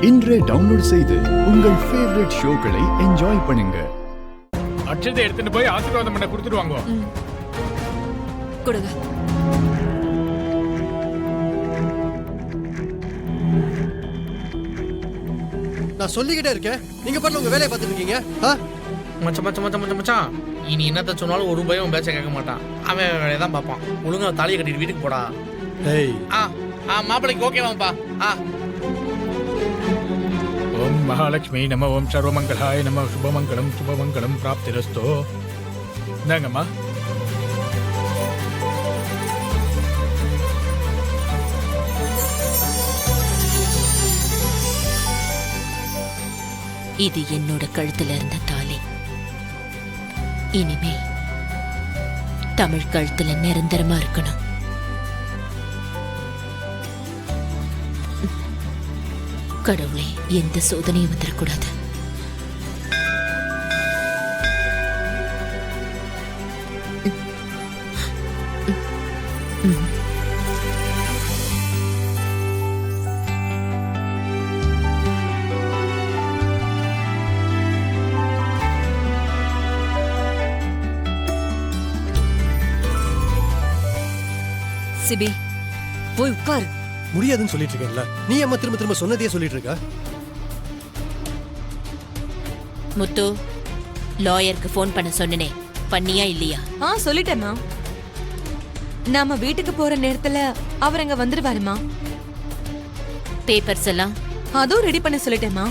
இன்றே டவுன்லோட் செய்து உங்கள் ஃபேவரட் ஷோக்களை என்ஜாய் பண்ணுங்க. அட்சதை எடுத்துட்டு போய் ஆசீர்வாதம் பண்ண கொடுத்துடுவாங்க. கொடுங்க. நான் சொல்லிக்கிட்டே இருக்கேன், நீங்க பண்ண உங்க வேலையை பார்த்துட்டு இருக்கீங்க. மச்சான் இனி என்னத்த சொன்னாலும் ஒரு ரூபாயும் பேச்ச கேட்க மாட்டான். அவன் வேலையை தான் பார்ப்பான். ஒழுங்கா தாலியை கட்டிட்டு வீட்டுக்கு போடா. ஏய் மாப்பிளைக்கு ஓகேவாப்பா. ஓம் மகாலட்சுமி நம, ஓம் சர்வமங்களாய நம, சுபமங்கலம் சுபமங்கலம் பிராப்திரஸ்தோ. இந்தாங்கம்மா. இது என்னோட கழுத்துல இருந்த தாலி. இனிமே தமிழ் கழுத்துல நிரந்தரமா இருக்கணும். கடவுளே, எந்த சோதனையும் வந்துடக்கூடாது. சிபி, போய் உட்காரு. முடியாதுன்னு சொல்லிட்டு இருக்கேன்ல, நீ அம்மா திரும்ப திரும்ப சொன்னதையே சொல்லிட்டு இருக்க. முத்து, லாயருக்கு ஃபோன் பண்ண சொன்னனே, பண்ணியா இல்லையா? சொல்லிட்டேம்மா. நாம வீட்டுக்கு போற நேரத்துல அவர் அங்க வந்துருவாருமா. பேப்பர்ஸ் எல்லாம் அதுவும் ரெடி பண்ண சொல்லிட்டேம்மா.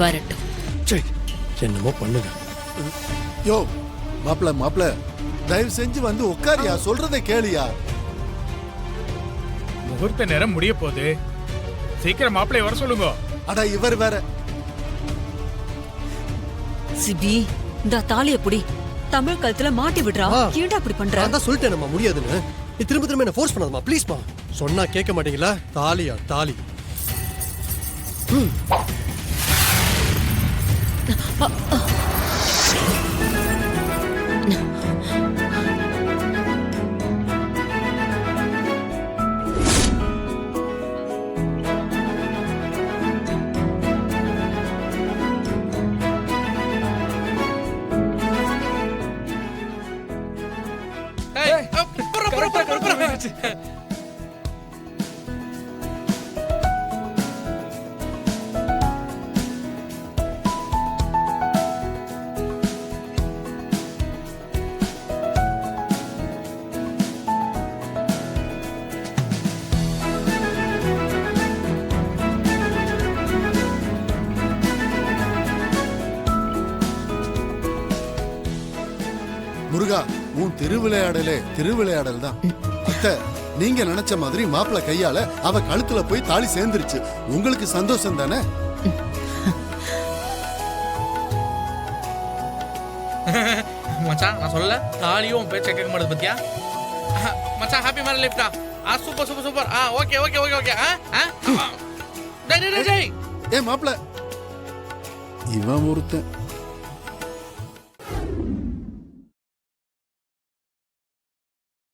வரட்டும். சரி, என்னமோ பண்ணுங்க. யோ மாப்பிள தயவு செஞ்சு வந்து உட்காரியா, சொல்றதை கேளியா. முகூர்த்த நேரம் முடிய போகுது, சீக்கிரம் மாப்பிள்ளைய வர சொல்லுங்க. அடா இவர் வேற. சிபி, இந்த தாலிய புடி. தமிழ் கழுத்துல மாட்டி விடுறா. ஏன்டா அப்படி பண்ற? நான் தான் சொல்லிட்டேன் நம்ம முடியாதுன்னு. நீ திரும்ப திரும்ப என்ன ஃபோர்ஸ் பண்ணாதம்மா, ப்ளீஸ்மா. சொன்னா கேட்க மாட்டீங்களா? தாலியா தாலி. முருகா, உன் திருவிளையாடல் தான். அத்தை, நீங்க நினைச்ச மாதிரி மாப்பிள்ள கையால அவ கழுத்துல போய் தாலி சேர்ந்துருச்சு. உங்களுக்கு சந்தோஷம் தானே? மச்சான், நான் சொல்ல தாலியும் பேச்ச கேட்க மாட்டேது பத்தியா? மச்சான், ஹாப்பி மேரேஜ் லைஃப்டா. Super super super. Okay okay okay okay. டேய் ஏ மாப்பிள்ள, இவன் ஒருத்தன்